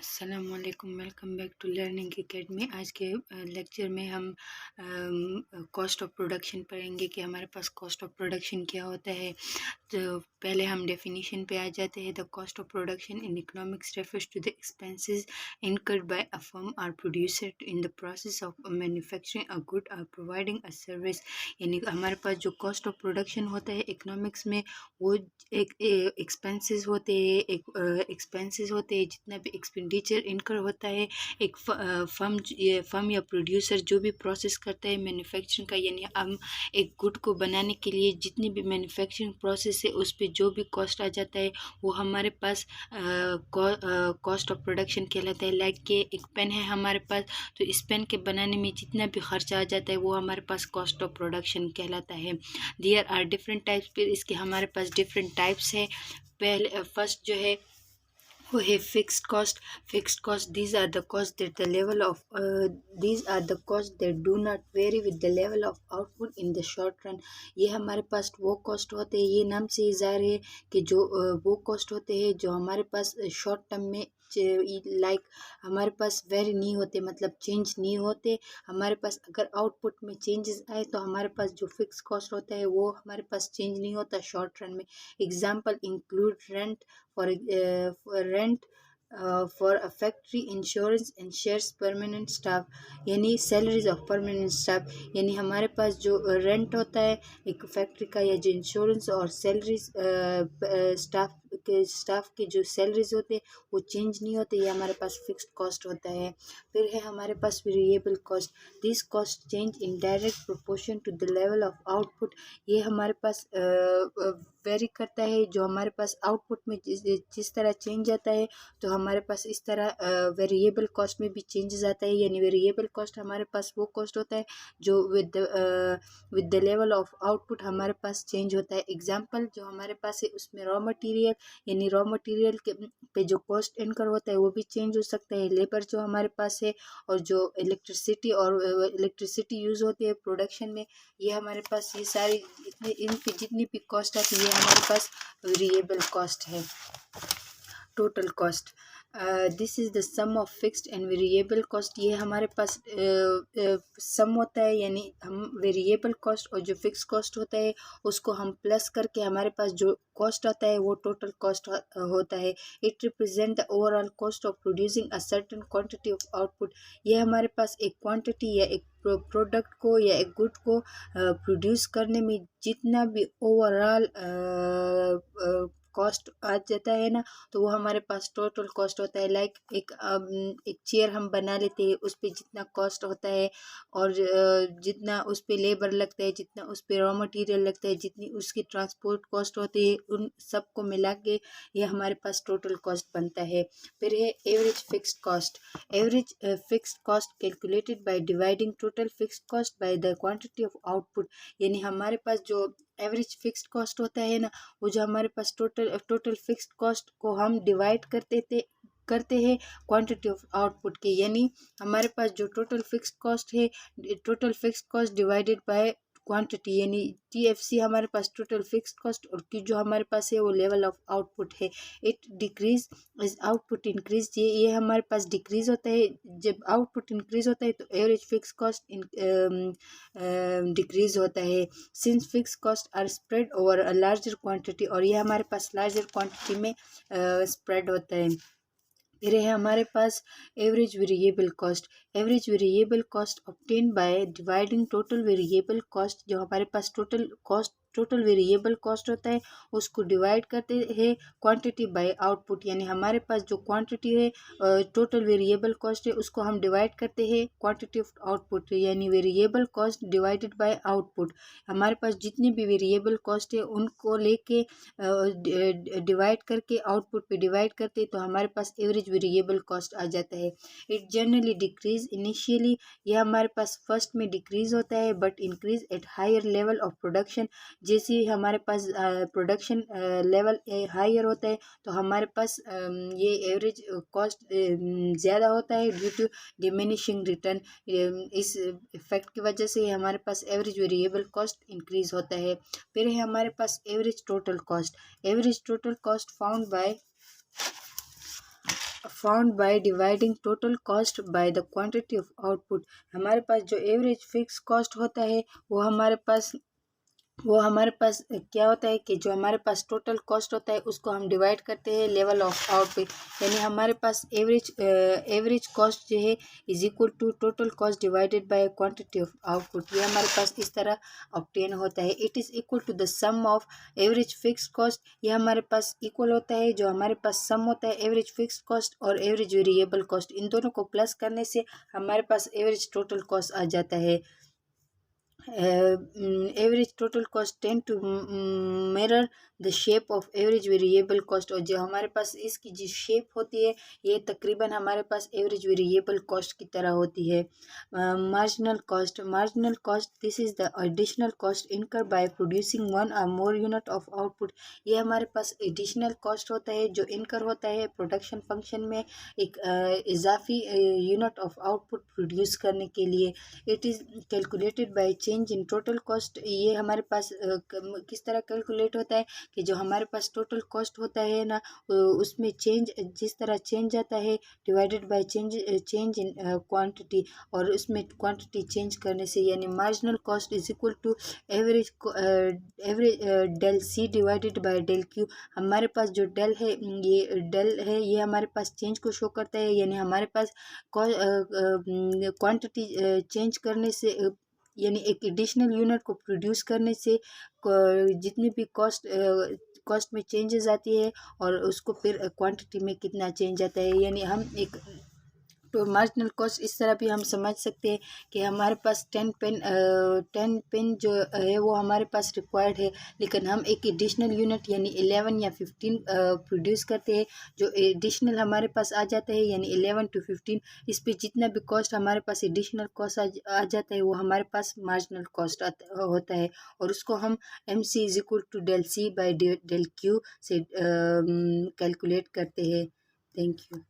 अस्सलामुअलैकुम, welcome back to learning academy. आज के लेक्चर में हम कॉस्ट ऑफ प्रोडक्शन पढ़ेंगे कि हमारे पास कॉस्ट ऑफ प्रोडक्शन क्या होता है। तो पहले हम डेफिनेशन पे आ जाते हैं। The cost of production in economics refers to the expenses incurred by a firm or producer in the process of manufacturing a good or providing a service. यानी हमारे पास जो कॉस्ट ऑफ प्रोडक्शन होता है इकोनॉमिक्स में, वो एक expenses होते हैं, एक्सपेंसेस होते हैं, जितना भी एक्सपेंडिचर इनकर होता है एक फर्म या प्रोड्यूसर जो भी प्रोसेस करता है मैन्युफैक्चरिंग का, यानी हम एक गुड को बनाने के लिए जितनी भी मैन्युफैक्चरिंग प्रोसेस है उस पर जो भी कॉस्ट आ जाता है वो हमारे पास कॉस्ट ऑफ प्रोडक्शन कहलाता है। लाइक कि एक पेन है हमारे पास, तो इस पेन के बनाने में जितना भी खर्चा आ जाता है वो हमारे पास कॉस्ट ऑफ प्रोडक्शन कहलाता है। देयर आर डिफरेंट टाइप्स, फिर इसके हमारे पास डिफरेंट टाइप्स है। पहले फर्स्ट जो है वो है fixed cost. Fixed cost, these are the costs that the level of these are the costs that do not vary with the level of output in the short run। ये हमारे पास वो cost होते हैं, ये नाम से ही ज़ाहिर है कि जो वो कॉस्ट होते हैं जो हमारे पास शॉर्ट टर्म में लाइक हमारे पास वेरी नहीं होते, मतलब चेंज नहीं होते। हमारे पास अगर आउटपुट में चेंजेस आए तो हमारे पास जो फिक्स कॉस्ट होता है वो हमारे पास चेंज नहीं होता शॉर्ट रन में। Example include rent for rent for a factory, insurance and shares permanent staff, यानी सैलरीज ऑफ परमानेंट स्टाफ। यानी हमारे पास जो रेंट होता है एक फैक्ट्री का, या जो इंश्योरेंस और सैलरीज स्टाफ के जो सैलरीज होते हैं वो चेंज नहीं होते, ये हमारे पास फिक्स्ड कॉस्ट होता है। फिर है हमारे पास variable cost. This cost change in direct proportion to the level of output. ये हमारे पास वेरी करता है, जो हमारे पास आउटपुट में जिस तरह चेंज आता है तो हमारे पास इस तरह वेरिएबल कॉस्ट में भी चेंजेस आता है। यानी वेरिएबल कॉस्ट हमारे पास वो कॉस्ट होता है जो with the level of output हमारे पास चेंज होता है। एग्जांपल जो हमारे पास है उसमें रॉ मटेरियल, यानी रॉ मटेरियल के पे जो कॉस्ट इनकर होता है वो भी चेंज हो सकता है। लेबर जो हमारे पास है और जो इलेक्ट्रिसिटी यूज़ होती है प्रोडक्शन में, ये हमारे पास ये सारी इनकी जितनी भी कॉस्ट आती है ये हमारे पास वेरिएबल कॉस्ट है। Total cost, this is the sum of fixed and variable cost. ये हमारे पास सम होता है, यानी हम वेरिएबल कॉस्ट और जो फिक्स कॉस्ट होता है उसको हम प्लस करके हमारे पास जो कॉस्ट आता है वो टोटल कॉस्ट होता है। It represent the overall cost of producing a certain quantity of output. ये हमारे पास एक क्वांटिटी या एक प्रोडक्ट को या एक गुड को प्रोड्यूस करने में जितना भी ओवरऑल कॉस्ट आ जाता है ना, तो वो हमारे पास टोटल कॉस्ट होता है। लाइक एक चेयर हम बना लेते हैं, उस पर जितना कॉस्ट होता है और जितना उस पर लेबर लगता है, जितना उस पर रॉ मटेरियल लगता है, जितनी उसकी ट्रांसपोर्ट कॉस्ट होती है, उन सबको मिला के ये हमारे पास टोटल कॉस्ट बनता है। फिर है average fixed cost. Average fixed cost calculated by dividing total fixed cost by the quantity of output. यानी हमारे पास जो एवरेज फिक्स्ड कॉस्ट होता है ना, वो जो हमारे पास टोटल फिक्स्ड कॉस्ट को हम डिवाइड करते हैं क्वांटिटी ऑफ आउटपुट के। यानी हमारे पास जो टोटल फिक्स्ड कॉस्ट है, total fixed cost divided by quantity, यानी TFC हमारे पास टोटल फिक्स्ड कॉस्ट, और Q जो हमारे पास है वो लेवल ऑफ आउटपुट है। It decrease is output increase, ये हमारे पास डिक्रीज होता है। जब आउटपुट इंक्रीज होता है तो एवरेज फिक्स कॉस्ट डिक्रीज होता है। Since fix cost are spread over a larger quantity, और ये हमारे पास लार्जर क्वांटिटी में स्प्रेड होता है। फिर है हमारे पास average variable cost. Average variable cost obtain by dividing total variable cost. जो हमारे पास टोटल वेरिएबल कॉस्ट होता है उसको डिवाइड करते हैं क्वांटिटी बाय आउटपुट। यानी हमारे पास जो क्वांटिटी है टोटल वेरिएबल कॉस्ट है उसको हम डिवाइड करते हैं क्वांटिटी ऑफ आउटपुट, यानी variable cost divided bye output. हमारे पास जितनी भी वेरिएबल कॉस्ट है उनको लेके डिवाइड करके आउटपुट पे डिवाइड करते तो हमारे पास एवरेज वेरिएबल कॉस्ट आ जाता है। इट जनरली डिक्रीज इनिशियली, यह हमारे पास फर्स्ट में डिक्रीज होता है but increase at higher level of production. जैसे ही हमारे पास प्रोडक्शन लेवल हायर होता है तो हमारे पास ये एवरेज कॉस्ट ज़्यादा होता है ड्यू टू डिमिनिशिंग रिटर्न। इस इफेक्ट की वजह से हमारे पास एवरेज वेरिएबल कॉस्ट इंक्रीज होता है। फिर है हमारे पास average total cost. Average total cost found by dividing total cost by the quantity of output. हमारे पास जो एवरेज फिक्स कॉस्ट होता है वो हमारे पास क्या होता है कि जो हमारे पास टोटल कॉस्ट होता है उसको हम डिवाइड करते हैं लेवल ऑफ आउटपुट, यानी हमारे पास एवरेज कॉस्ट जो है is equal to total cost divided by quantity of output. ये हमारे पास इस तरह ऑब्टेन होता है। It is equal to the sum of average fix cost. ये हमारे पास इक्वल होता है, जो हमारे पास सम होता है एवरेज फिक्स कॉस्ट और एवरेज वेरिएबल कॉस्ट, इन दोनों को प्लस करने से हमारे पास एवरेज टोटल कॉस्ट आ जाता है। Average total cost tend to mirror the shape of average variable cost. और जो हमारे पास इसकी जो शेप होती है ये तकरीबन हमारे पास एवरेज वेरिएबल कॉस्ट की तरह होती है। Marginal cost this is the additional cost incur by producing one और मोर यूनिट ऑफ आउटपुट। ये हमारे पास एडिशनल कॉस्ट होता है जो इनकर होता है प्रोडक्शन फंक्शन में एक इजाफी यूनिट ऑफ आउटपुट प्रोड्यूस करने के लिए। It is calculated by change in total cost. ये हमारे पास किस तरह कैलकुलेट होता है कि जो हमारे पास टोटल कॉस्ट होता है ना उसमें चेंज जिस तरह चेंज आता है divided by change in quantity, और उसमें क्वांटिटी चेंज करने से, यानी marginal cost is equal to average del C divided by del Q. हमारे पास जो डेल है ये हमारे पास चेंज को शो करता है, यानी हमारे पास क्वांटिटी चेंज करने से यानी एक एडिशनल यूनिट को प्रोड्यूस करने से जितनी भी कॉस्ट में चेंजेस आती है और उसको फिर क्वांटिटी में कितना चेंज आता है, यानी हम एक तो मार्जिनल कॉस्ट इस तरह भी हम समझ सकते हैं कि हमारे पास 10 पेन जो है वो हमारे पास रिक्वायर्ड है, लेकिन हम एक एडिशनल यूनिट यानी 11 या 15 प्रोड्यूस करते हैं। जो एडिशनल हमारे पास आ जाता है यानी 11 to 15, इस पे जितना भी कॉस्ट हमारे पास एडिशनल कॉस्ट आ जाता है वो हमारे पास मार्जिनल कॉस्ट होता है, और उसको हम MC is equal to del C by del Q से कैलकुलेट करते हैं। Thank you.